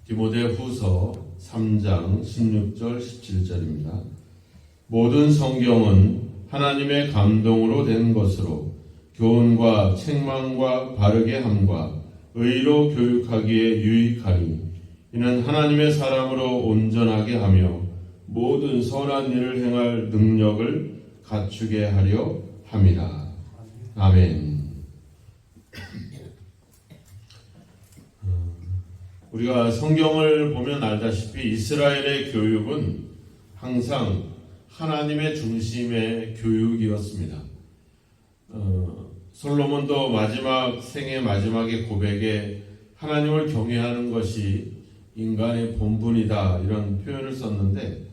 디모데후서 3장 16절 17절입니다. 모든 성경은 하나님의 감동으로 된 것으로 교훈과 책망과 바르게 함과 의로 교육하기에 유익하니 이는 하나님의 사람으로 온전하게 하며 모든 선한 일을 행할 능력을 갖추게 하려 함이라. 아멘. 우리가 성경을 보면 알다시피 이스라엘의 교육은 항상 하나님의 중심의 교육이었습니다. 솔로몬도 마지막 생의 마지막의 고백에 하나님을 경외하는 것이 인간의 본분이다 이런 표현을 썼는데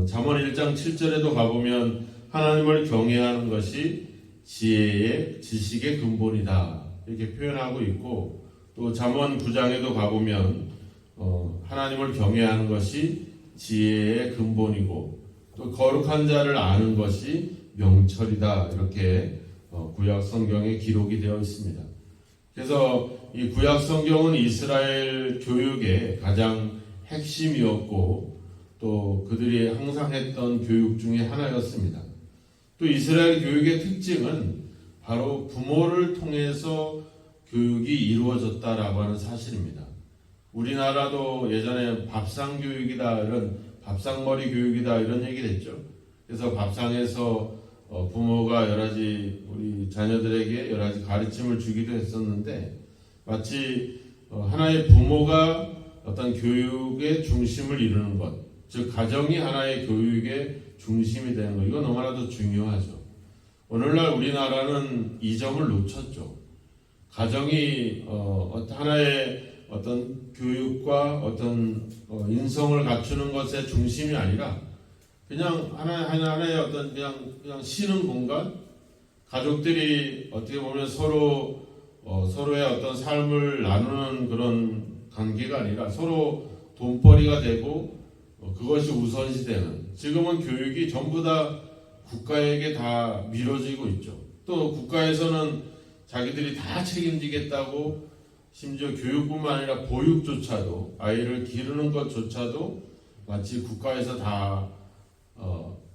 잠언 1장 7절에도 가보면 하나님을 경외하는 것이 지혜의 지식의 근본이다 이렇게 표현하고 있고 또 잠언 9장에도 가보면 하나님을 경외하는 것이 지혜의 근본이고 또 거룩한 자를 아는 것이 명철이다 이렇게 구약 성경에 기록이 되어 있습니다. 그래서 이 구약 성경은 이스라엘 교육의 가장 핵심이었고 또 그들이 항상 했던 교육 중에 하나였습니다. 또 이스라엘 교육의 특징은 바로 부모를 통해서 교육이 이루어졌다라고 하는 사실입니다. 우리나라도 예전에 밥상 교육이다 이런 밥상머리 교육이다 이런 얘기를 했죠. 그래서 밥상에서 부모가 여러 가지 우리 자녀들에게 여러 가지 가르침을 주기도 했었는데 마치 하나의 부모가 어떤 교육의 중심을 이루는 것, 즉 가정이 하나의 교육의 중심이 되는 것, 이거 너무나도 중요하죠. 오늘날 우리나라는 이 점을 놓쳤죠. 가정이 하나의 어떤 교육과 어떤 인성을 갖추는 것의 중심이 아니라 그냥 하나의 어떤 그냥 쉬는 공간, 가족들이 어떻게 보면 서로의 어떤 삶을 나누는 그런 관계가 아니라 서로 돈벌이가 되고 그것이 우선시되는, 지금은 교육이 전부 다 국가에게 다 미뤄지고 있죠. 또 국가에서는 자기들이 다 책임지겠다고 심지어 교육뿐만 아니라 보육조차도 아이를 기르는 것조차도 마치 국가에서 다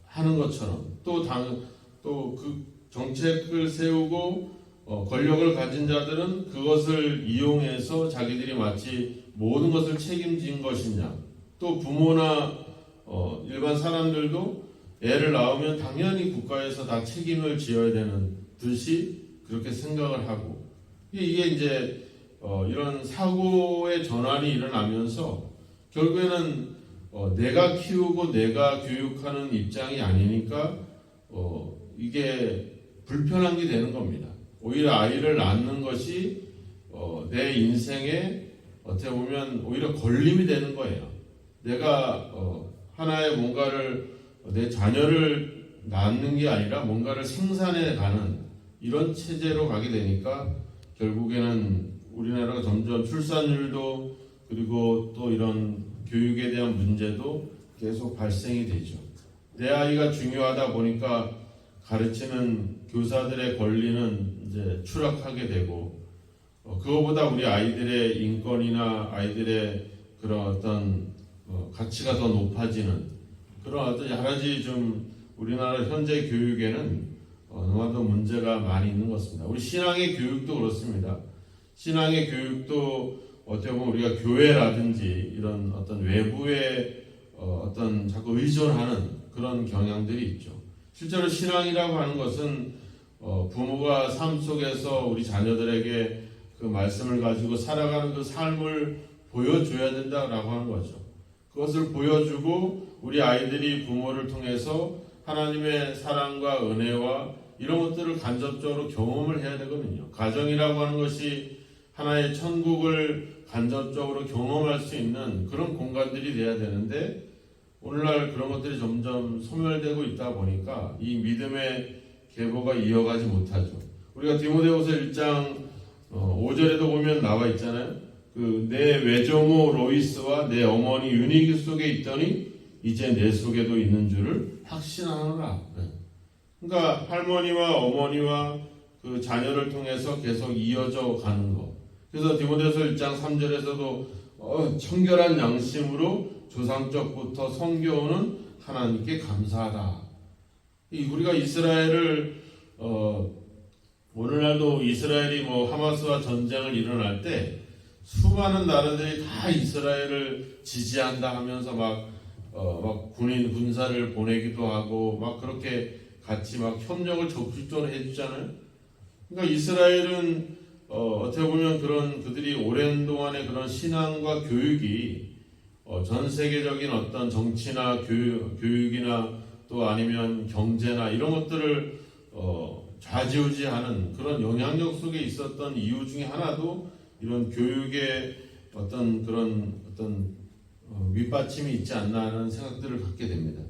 하는 것처럼 또 그 정책을 세우고 권력을 가진 자들은 그것을 이용해서 자기들이 마치 모든 것을 책임진 것이냐, 또 부모나 일반 사람들도 애를 낳으면 당연히 국가에서 다 책임을 지어야 되는 듯이 그렇게 생각을 하고, 이게 이제 이런 사고의 전환이 일어나면서 결국에는 내가 키우고 내가 교육하는 입장이 아니니까 이게 불편한 게 되는 겁니다. 오히려 아이를 낳는 것이 내 인생에 어떻게 보면 오히려 걸림이 되는 거예요. 내가 하나의 뭔가를 내 자녀를 낳는 게 아니라 뭔가를 생산해 가는 이런 체제로 가게 되니까 결국에는 우리나라가 점점 출산율도 그리고 또 이런 교육에 대한 문제도 계속 발생이 되죠. 내 아이가 중요하다 보니까 가르치는 교사들의 권리는 이제 추락하게 되고 그거보다 우리 아이들의 인권이나 아이들의 그런 어떤 가치가 더 높아지는 그런 어떤 여러 가지 좀 우리나라 현재 교육에는 너무나도 문제가 많이 있는 것 같습니다. 우리 신앙의 교육도 그렇습니다. 신앙의 교육도 어떻게 보면 우리가 교회라든지 이런 어떤 외부의 어떤 자꾸 의존하는 그런 경향들이 있죠. 실제로 신앙이라고 하는 것은 부모가 삶 속에서 우리 자녀들에게 그 말씀을 가지고 살아가는 그 삶을 보여줘야 된다라고 하는 거죠. 그것을 보여주고 우리 아이들이 부모를 통해서 하나님의 사랑과 은혜와 이런 것들을 간접적으로 경험을 해야 되거든요. 가정이라고 하는 것이 하나의 천국을 간접적으로 경험할 수 있는 그런 공간들이 돼야 되는데 오늘날 그런 것들이 점점 소멸되고 있다 보니까 이 믿음의 계보가 이어가지 못하죠. 우리가 디모데후서 1장 5절에도 보면 나와 있잖아요. 내 외조모 로이스와 내 어머니 유니기 속에 있더니 이제 내 속에도 있는 줄을 확신하노라. 그러니까 할머니와 어머니와 그 자녀를 통해서 계속 이어져 가는 것. 그래서 디모데후서 1장 3절에서도 청결한 양심으로 조상적부터 섬겨오는 하나님께 감사하다. 우리가 이스라엘을 오늘날도 이스라엘이 하마스와 전쟁을 일어날 때 수많은 나라들이 다 이스라엘을 지지한다 하면서 막 군인 군사를 보내기도 하고 막 그렇게 같이 막 협력을 적극적으로 해주잖아요. 그러니까 이스라엘은 어떻게 보면 그들이 오랜 동안의 그런 신앙과 교육이 전 세계적인 어떤 정치나 교육이나 또 아니면 경제나 이런 것들을 좌지우지하는 그런 영향력 속에 있었던 이유 중에 하나도 이런 교육의 어떤 그런 밑받침이 있지 않나 하는 생각들을 갖게 됩니다.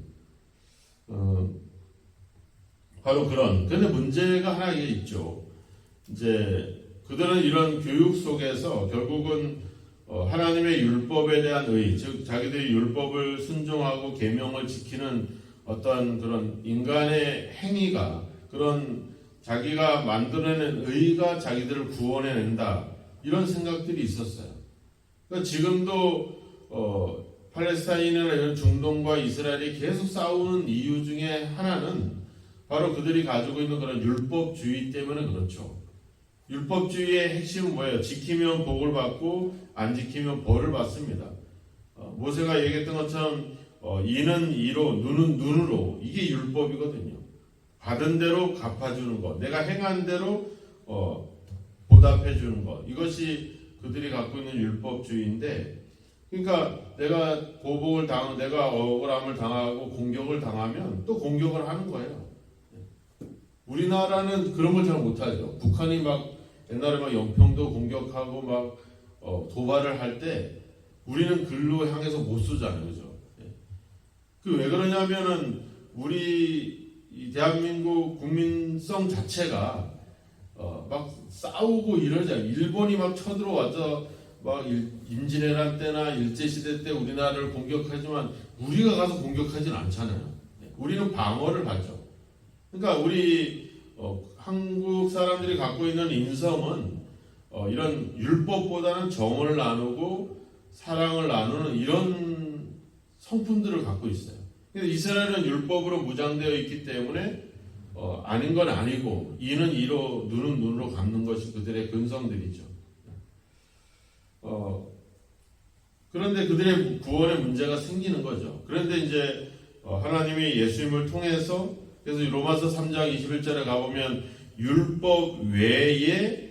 바로 그런데 문제가 하나 있죠. 이제 그들은 이런 교육 속에서 결국은 하나님의 율법에 대한 의, 즉 자기들이 율법을 순종하고 계명을 지키는 어떤 그런 인간의 행위가 그런 자기가 만들어낸 의가 자기들을 구원해낸다 이런 생각들이 있었어요. 그러니까 지금도 팔레스타인이나 이런 중동과 이스라엘이 계속 싸우는 이유 중에 하나는 바로 그들이 가지고 있는 그런 율법주의 때문에 그렇죠. 율법주의의 핵심은 뭐예요? 지키면 복을 받고 안 지키면 벌을 받습니다. 모세가 얘기했던 것처럼 이는 이로 눈은 눈으로 이게 율법이거든요. 받은 대로 갚아주는 것, 내가 행한 대로 보답해주는 것, 이것이 그들이 갖고 있는 율법주의인데, 그러니까 내가 보복을 당하고 내가 억울함을 당하고 공격을 당하면 또 공격을 하는 거예요. 우리나라는 그런 걸 잘 못하죠. 북한이 막 옛날에 막 영평도 공격하고 막 도발을 할 때 우리는 글로 향해서 못 쏘잖아요, 그죠? 그 왜 그러냐면은 우리 이 대한민국 국민성 자체가 막 싸우고 이러잖아요. 일본이 막 쳐들어와서 막 임진왜란 때나 일제시대 때 우리나라를 공격하지만 우리가 가서 공격하진 않잖아요. 우리는 방어를 하죠. 그러니까 우리 한국 사람들이 갖고 있는 인성은 이런 율법보다는 정을 나누고 사랑을 나누는 이런 성품들을 갖고 있어요. 근데 이스라엘은 율법으로 무장되어 있기 때문에 아닌 건 아니고 이는 이로 눈은 눈으로 갚는 것이 그들의 근성들이죠. 그런데 그들의 구원에 문제가 생기는 거죠. 그런데 이제 하나님이 예수님을 통해서 그래서 로마서 3장 21절에 가보면 율법 외에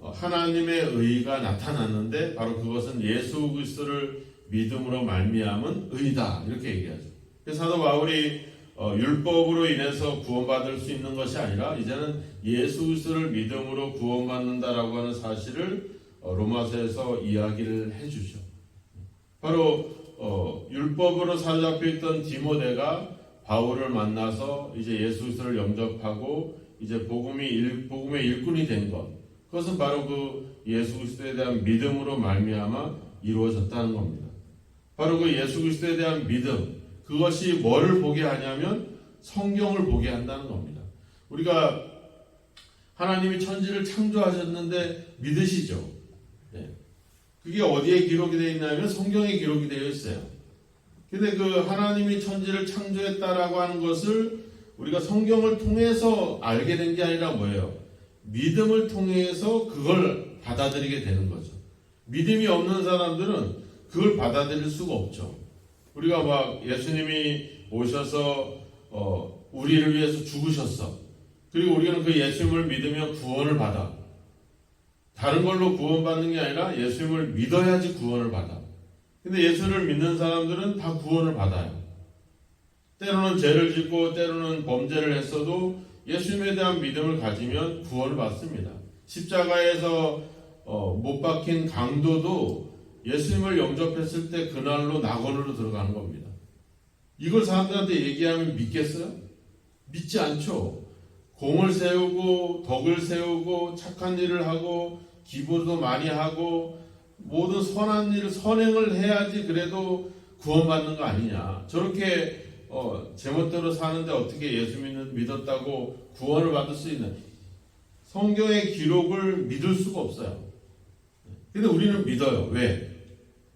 하나님의 의가 나타났는데 바로 그것은 예수 그리스도를 믿음으로 말미암은 의다 이렇게 얘기하죠. 그래서 사도 바울이 율법으로 인해서 구원받을 수 있는 것이 아니라 이제는 예수 그리스도를 믿음으로 구원받는다라고 하는 사실을 로마서에서 이야기를 해주죠. 바로 율법으로 사로잡혀 있던 디모데가 바울을 만나서 이제 예수 그리스도를 영접하고 이제 복음의 일꾼이 된 것, 그것은 바로 그 예수 그리스도에 대한 믿음으로 말미암아 이루어졌다는 겁니다. 바로 그 예수 그리스도에 대한 믿음, 그것이 뭐를 보게 하냐면 성경을 보게 한다는 겁니다. 우리가 하나님이 천지를 창조하셨는데 믿으시죠? 네. 그게 어디에 기록이 되어 있냐면 성경에 기록이 되어 있어요. 근데 그 하나님이 천지를 창조했다라고 하는 것을 우리가 성경을 통해서 알게 된 게 아니라 뭐예요? 믿음을 통해서 그걸 받아들이게 되는 거죠. 믿음이 없는 사람들은 그걸 받아들일 수가 없죠. 우리가 막 예수님이 오셔서 우리를 위해서 죽으셨어. 그리고 우리는 그 예수님을 믿으면 구원을 받아. 다른 걸로 구원받는 게 아니라 예수님을 믿어야지 구원을 받아. 근데 예수를 믿는 사람들은 다 구원을 받아요. 때로는 죄를 짓고 때로는 범죄를 했어도 예수님에 대한 믿음을 가지면 구원을 받습니다. 십자가에서 못 박힌 강도도 예수님을 영접했을 때 그날로 낙원으로 들어가는 겁니다. 이걸 사람들한테 얘기하면 믿겠어요? 믿지 않죠. 공을 세우고 덕을 세우고 착한 일을 하고 기부도 많이 하고 모든 선한 일, 선행을 해야지 그래도 구원받는 거 아니냐. 저렇게 제멋대로 사는데 어떻게 예수 믿었다고 구원을 받을 수 있는, 성경의 기록을 믿을 수가 없어요. 근데 우리는 믿어요. 왜?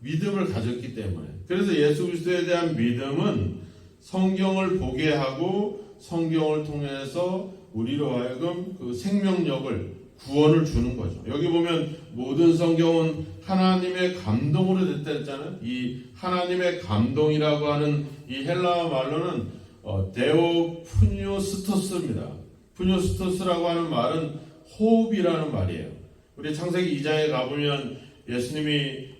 믿음을 가졌기 때문에. 그래서 예수 그리스도에 대한 믿음은 성경을 보게 하고 성경을 통해서 우리로 하여금 그 생명력을, 구원을 주는 거죠. 여기 보면 모든 성경은 하나님의 감동으로 됐다 했잖아요. 이 하나님의 감동이라고 하는 이 헬라어 말로는 데오 푸니오스토스입니다. 푸니오스토스라고 하는 말은 호흡이라는 말이에요. 우리 창세기 2장에 가보면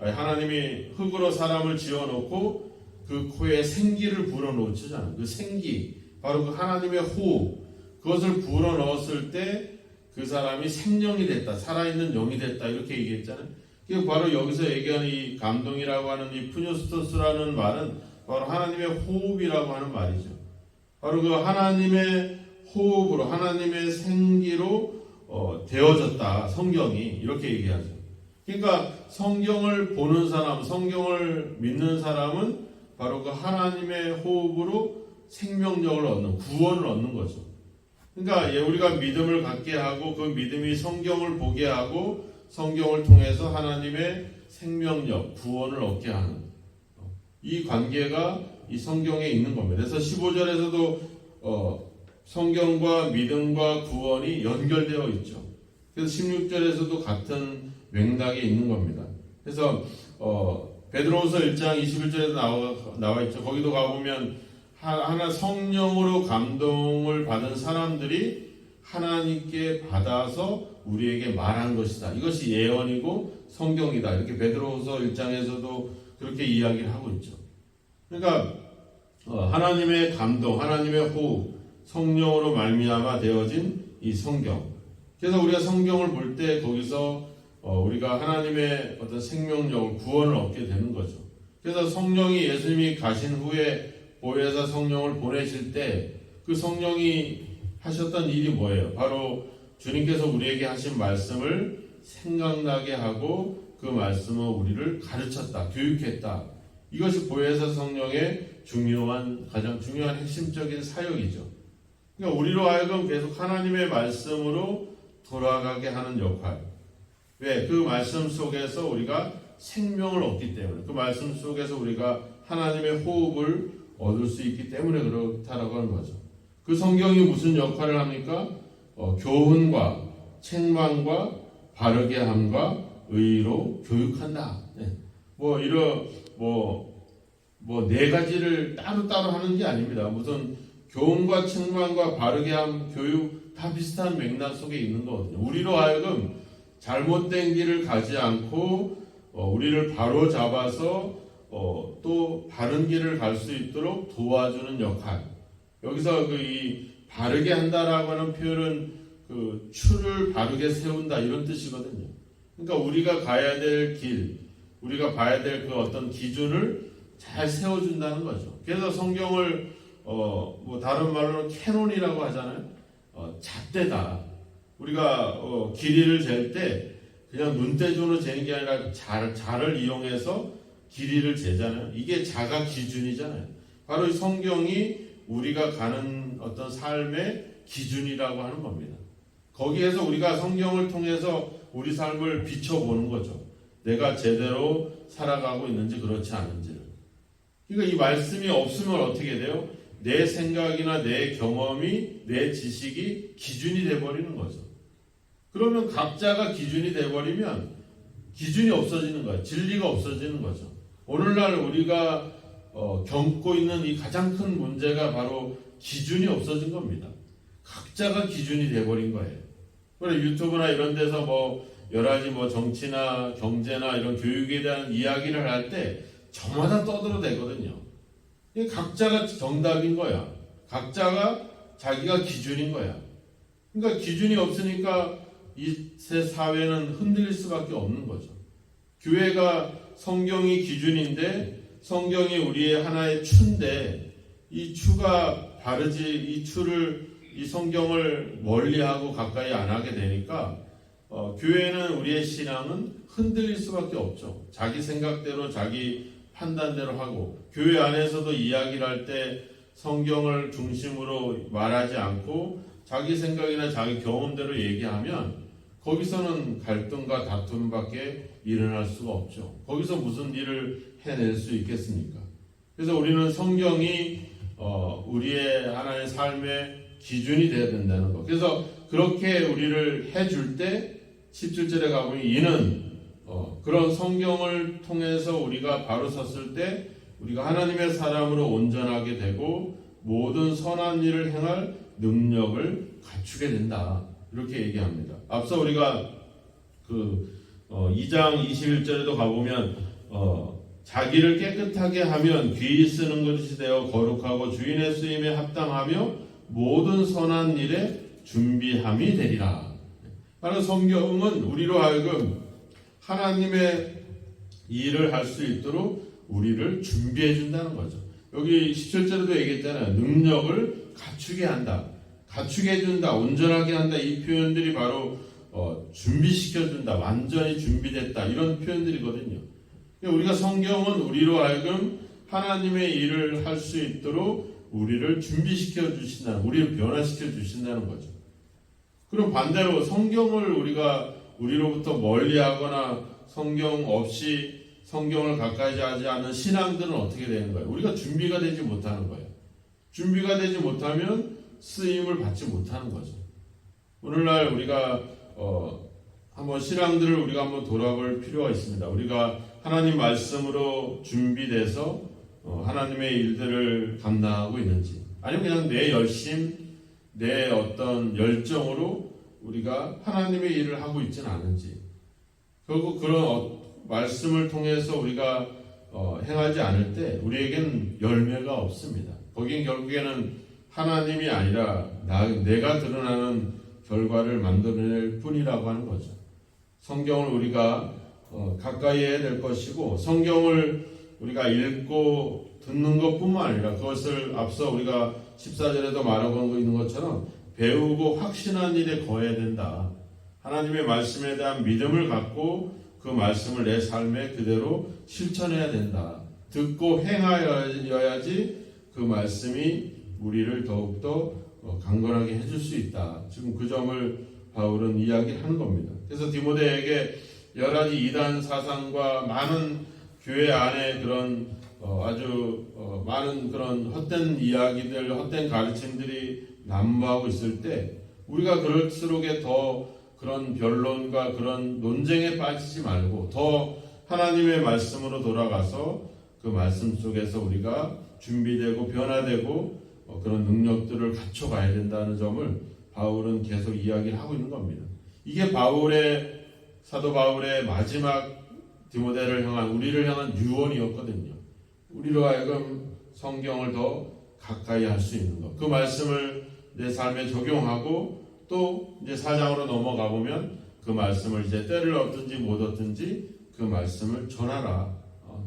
하나님이 흙으로 사람을 지어놓고 그 코에 생기를 불어넣었잖아요. 그 생기, 바로 그 하나님의 호흡, 그것을 불어넣었을 때 그 사람이 생명이 됐다, 살아있는 영이 됐다, 이렇게 얘기했잖아요. 그게 바로 여기서 얘기하는 이 감동이라고 하는 이 푸니오스토스라는 말은 바로 하나님의 호흡이라고 하는 말이죠. 바로 그 하나님의 호흡으로, 하나님의 생기로 되어졌다, 성경이 이렇게 얘기하죠. 그러니까 성경을 보는 사람, 성경을 믿는 사람은 바로 그 하나님의 호흡으로 생명력을 얻는, 구원을 얻는 거죠. 그러니까 우리가 믿음을 갖게 하고 그 믿음이 성경을 보게 하고 성경을 통해서 하나님의 생명력, 구원을 얻게 하는 이 관계가 이 성경에 있는 겁니다. 그래서 15절에서도 성경과 믿음과 구원이 연결되어 있죠. 그래서 16절에서도 같은 맥락이 있는 겁니다. 그래서 베드로후서 1장 21절에도 나와 있죠. 거기도 가보면 하나 성령으로 감동을 받은 사람들이 하나님께 받아서 우리에게 말한 것이다. 이것이 예언이고 성경이다. 이렇게 베드로후서 1장에서도 그렇게 이야기를 하고 있죠. 그러니까 하나님의 감동, 하나님의 호흡, 성령으로 말미암아 되어진 이 성경. 그래서 우리가 성경을 볼 때 거기서 우리가 하나님의 어떤 생명력을, 구원을 얻게 되는 거죠. 그래서 성령이, 예수님이 가신 후에 보혜사 성령을 보내실 때 그 성령이 하셨던 일이 뭐예요? 바로 주님께서 우리에게 하신 말씀을 생각나게 하고 그 말씀을 우리를 가르쳤다, 교육했다. 이것이 보혜사 성령의 가장 중요한 핵심적인 사역이죠. 그러니까 우리로 하여금 계속 하나님의 말씀으로 돌아가게 하는 역할. 왜? 그 말씀 속에서 우리가 생명을 얻기 때문에, 그 말씀 속에서 우리가 하나님의 호흡을 얻을 수 있기 때문에 그렇다라고 하는 거죠. 그 성경이 무슨 역할을 합니까? 교훈과 책망과 바르게 함과 의로 교육한다. 네. 네 가지를 따로따로 하는 게 아닙니다. 무슨 교훈과 책망과 바르게 함, 교육 다 비슷한 맥락 속에 있는 거거든요. 우리로 하여금 잘못된 길을 가지 않고 우리를 바로 잡아서 또 바른 길을 갈 수 있도록 도와주는 역할. 여기서 이 바르게 한다라고 하는 표현은 그 추를 바르게 세운다 이런 뜻이거든요. 그러니까 우리가 가야 될 길, 우리가 봐야 될 그 어떤 기준을 잘 세워준다는 거죠. 그래서 성경을 다른 말로는 캐논이라고 하잖아요. 잣대다. 우리가 길이를 잴 때 그냥 눈대중으로 재는 게 아니라 자를 이용해서 길이를 재잖아요. 이게 자가 기준이잖아요. 바로 이 성경이 우리가 가는 어떤 삶의 기준이라고 하는 겁니다. 거기에서 우리가 성경을 통해서 우리 삶을 비춰보는 거죠. 내가 제대로 살아가고 있는지 그렇지 않은지를. 그러니까 이 말씀이 없으면 어떻게 돼요? 내 생각이나 내 경험이, 내 지식이 기준이 돼버리는 거죠. 그러면 각자가 기준이 돼버리면 기준이 없어지는 거예요. 진리가 없어지는 거죠. 오늘날 우리가 겪고 있는 이 가장 큰 문제가 바로 기준이 없어진 겁니다. 각자가 기준이 돼버린 거예요. 그래 유튜브나 이런 데서 여러 가지 정치나 경제나 이런 교육에 대한 이야기를 할 때 저마다 떠들어대거든요. 각자가 정답인 거야. 각자가 자기가 기준인 거야. 그러니까 기준이 없으니까 이 새 사회는 흔들릴 수밖에 없는 거죠. 교회가 성경이 기준인데 성경이 우리의 하나의 추인데 이 추가 바르지 이 성경을 멀리하고 가까이 안 하게 되니까 교회는 우리의 신앙은 흔들릴 수밖에 없죠. 자기 생각대로 자기 판단대로 하고 교회 안에서도 이야기를 할 때 성경을 중심으로 말하지 않고 자기 생각이나 자기 경험대로 얘기하면 거기서는 갈등과 다툼밖에 일어날 수가 없죠. 거기서 무슨 일을 해낼 수 있겠습니까? 그래서 우리는 성경이 우리의 하나의 삶의 기준이 되어야 된다는 것. 그래서 그렇게 우리를 해줄 때 17절에 가보면 이는 그런 성경을 통해서 우리가 바로 섰을 때 우리가 하나님의 사람으로 온전하게 되고 모든 선한 일을 행할 능력을 갖추게 된다. 이렇게 얘기합니다. 앞서 우리가 2장 21절에도 가보면 자기를 깨끗하게 하면 귀히 쓰는 것이 되어 거룩하고 주인의 쓰임에 합당하며 모든 선한 일에 준비함이 되리라. 라는 성경은 우리로 하여금 하나님의 일을 할 수 있도록 우리를 준비해 준다는 거죠. 여기 17절에도 얘기했잖아요. 능력을 갖추게 한다. 갖추게 해준다. 온전하게 한다. 이 표현들이 바로 준비시켜준다. 완전히 준비됐다. 이런 표현들이거든요. 우리가 성경은 우리로 하여금 하나님의 일을 할 수 있도록 우리를 준비시켜 주신다는, 우리를 변화시켜 주신다는 거죠. 그럼 반대로 성경을 우리가 우리로부터 멀리하거나 성경 없이 성경을 가까이 하지 않는 신앙들은 어떻게 되는 거예요? 우리가 준비가 되지 못하는 거예요. 준비가 되지 못하면 쓰임을 받지 못하는 거죠. 오늘날 우리가 한번 신앙들을 우리가 한번 돌아볼 필요가 있습니다. 우리가 하나님 말씀으로 준비돼서 하나님의 일들을 감당하고 있는지, 아니면 그냥 내 열심, 내 어떤 열정으로 우리가 하나님의 일을 하고 있지는 않은지, 결국 그런 말씀을 통해서 우리가 행하지 않을 때 우리에겐 열매가 없습니다. 거긴 결국에는 하나님이 아니라 내가 드러나는 결과를 만들어낼 뿐이라고 하는 거죠. 성경을 우리가 가까이 해야 될 것이고, 성경을 우리가 읽고 듣는 것뿐만 아니라 그것을 앞서 우리가 14절에도 말하고 있는 것처럼 배우고 확신한 일에 거해야 된다. 하나님의 말씀에 대한 믿음을 갖고 그 말씀을 내 삶에 그대로 실천해야 된다. 듣고 행하여야지 그 말씀이 우리를 더욱더 강건하게 해줄 수 있다. 지금 그 점을 바울은 이야기하는 겁니다. 그래서 디모데에게 여러 가지 이단 사상과 많은 교회 안에 그런 아주 많은 그런 헛된 이야기들, 헛된 가르침들이 난무하고 있을 때 우리가 그럴수록에 더 그런 변론과 그런 논쟁에 빠지지 말고 더 하나님의 말씀으로 돌아가서 그 말씀 속에서 우리가 준비되고 변화되고 그런 능력들을 갖춰가야 된다는 점을 바울은 계속 이야기를 하고 있는 겁니다. 이게 사도 바울의 마지막 디모데를 향한, 우리를 향한 유언이었거든요. 우리로 하여금 성경을 더 가까이 할 수 있는 것, 그 말씀을 내 삶에 적용하고 또 이제 4장으로 넘어가 보면 그 말씀을 이제 때를 얻든지 못 얻든지 그 말씀을 전하라,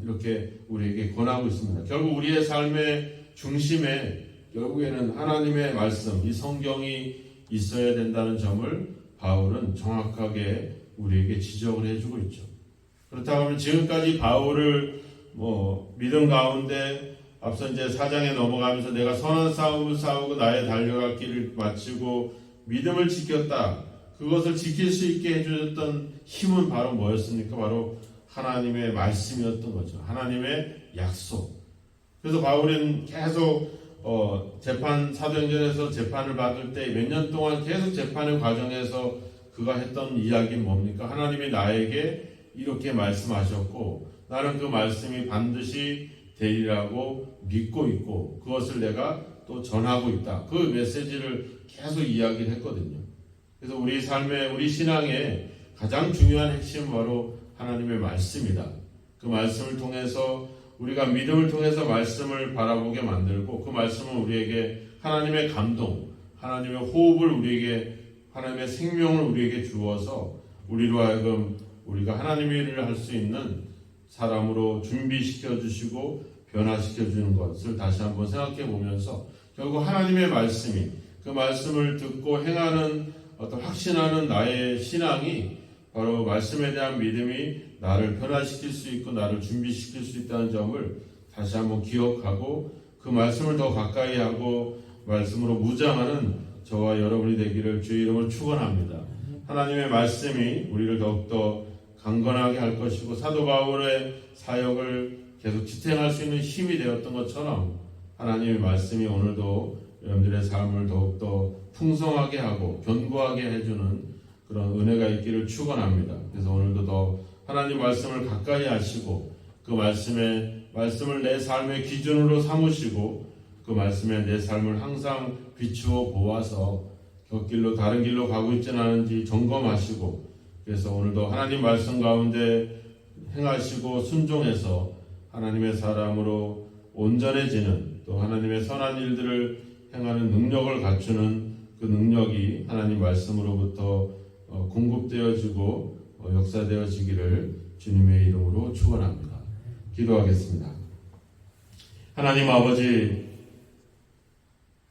이렇게 우리에게 권하고 있습니다. 결국 우리의 삶의 중심에 결국에는 하나님의 말씀, 이 성경이 있어야 된다는 점을 바울은 정확하게 우리에게 지적을 해주고 있죠. 그렇다고 하면 지금까지 바울을 믿음 가운데 앞서 이제 4장에 넘어가면서 내가 선한 싸움을 싸우고 나의 달려갈 길을 마치고 믿음을 지켰다. 그것을 지킬 수 있게 해주셨던 힘은 바로 뭐였습니까? 바로 하나님의 말씀이었던 거죠. 하나님의 약속. 그래서 바울은 계속 사도행전에서 재판을 받을 때 몇 년 동안 계속 재판의 과정에서 그가 했던 이야기는 뭡니까? 하나님이 나에게 이렇게 말씀하셨고 나는 그 말씀이 반드시 되리라고 믿고 있고 그것을 내가 또 전하고 있다. 그 메시지를 계속 이야기를 했거든요. 그래서 우리 삶의, 우리 신앙의 가장 중요한 핵심은 바로 하나님의 말씀이다. 그 말씀을 통해서 우리가 믿음을 통해서 말씀을 바라보게 만들고 그 말씀은 우리에게 하나님의 감동, 하나님의 호흡을 우리에게, 하나님의 생명을 우리에게 주어서 우리로 하여금 우리가 하나님의 일을 할 수 있는 사람으로 준비시켜 주시고 변화시켜 주는 것을 다시 한번 생각해 보면서 결국 하나님의 말씀이, 그 말씀을 듣고 행하는 어떤 확신하는 나의 신앙이 바로 말씀에 대한 믿음이 나를 변화시킬 수 있고 나를 준비시킬 수 있다는 점을 다시 한번 기억하고 그 말씀을 더 가까이 하고 말씀으로 무장하는 저와 여러분이 되기를 주의 이름으로 축원합니다. 하나님의 말씀이 우리를 더욱더 강건하게 할 것이고 사도 바울의 사역을 계속 지탱할 수 있는 힘이 되었던 것처럼 하나님의 말씀이 오늘도 여러분들의 삶을 더욱더 풍성하게 하고 견고하게 해주는 그런 은혜가 있기를 축원합니다. 그래서 오늘도 더 하나님 말씀을 가까이 하시고 그 말씀을 내 삶의 기준으로 삼으시고 그 말씀에 내 삶을 항상 비추어 보아서 곁길로 다른 길로 가고 있지는 않은지 점검하시고 그래서 오늘도 하나님 말씀 가운데 행하시고 순종해서 하나님의 사람으로 온전해지는 또 하나님의 선한 일들을 행하는 능력을 갖추는 그 능력이 하나님 말씀으로부터 공급되어지고 역사되어지기를 주님의 이름으로 축원합니다. 기도하겠습니다. 하나님 아버지,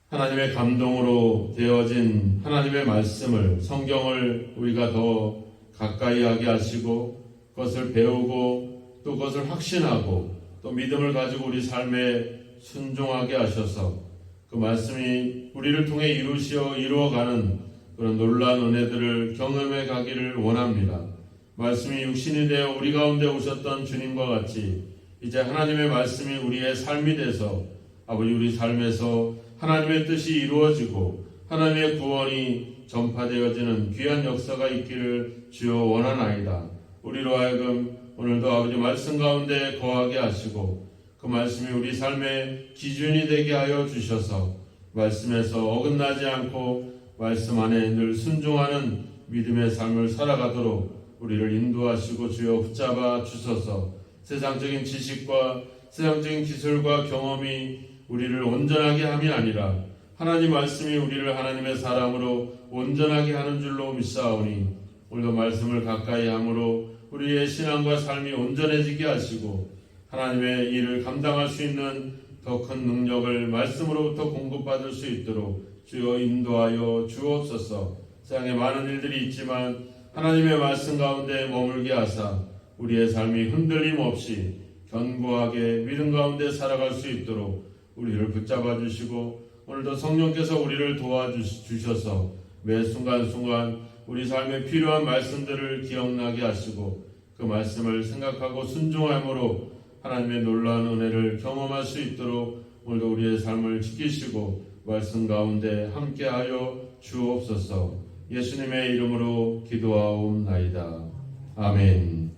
하나님의 감동으로 되어진 하나님의 말씀을, 성경을 우리가 더 가까이 하게 하시고 그것을 배우고 또 그것을 확신하고 또 믿음을 가지고 우리 삶에 순종하게 하셔서 그 말씀이 우리를 통해 이루어가는 그런 놀라운 은혜들을 경험해 가기를 원합니다. 말씀이 육신이 되어 우리 가운데 오셨던 주님과 같이 이제 하나님의 말씀이 우리의 삶이 돼서 아버지 우리 삶에서 하나님의 뜻이 이루어지고 하나님의 구원이 전파되어지는 귀한 역사가 있기를 주여 원하나이다. 우리로 하여금 오늘도 아버지 말씀 가운데 거하게 하시고 그 말씀이 우리 삶의 기준이 되게 하여 주셔서 말씀에서 어긋나지 않고 말씀 안에 늘 순종하는 믿음의 삶을 살아가도록 우리를 인도하시고 주여 붙잡아 주셔서 세상적인 지식과 세상적인 기술과 경험이 우리를 온전하게 함이 아니라 하나님 말씀이 우리를 하나님의 사람으로 온전하게 하는 줄로 믿사오니 오늘도 말씀을 가까이 함으로 우리의 신앙과 삶이 온전해지게 하시고 하나님의 일을 감당할 수 있는 더 큰 능력을 말씀으로부터 공급받을 수 있도록 주여 인도하여 주옵소서. 세상에 많은 일들이 있지만 하나님의 말씀 가운데 머물게 하사 우리의 삶이 흔들림 없이 견고하게 믿음 가운데 살아갈 수 있도록 우리를 붙잡아 주시고 오늘도 성령께서 우리를 도와주셔서 매 순간순간 우리 삶에 필요한 말씀들을 기억나게 하시고 그 말씀을 생각하고 순종함으로 하나님의 놀라운 은혜를 경험할 수 있도록 오늘도 우리의 삶을 지키시고 말씀 가운데 함께하여 주옵소서. 예수님의 이름으로 기도하옵나이다. 아멘.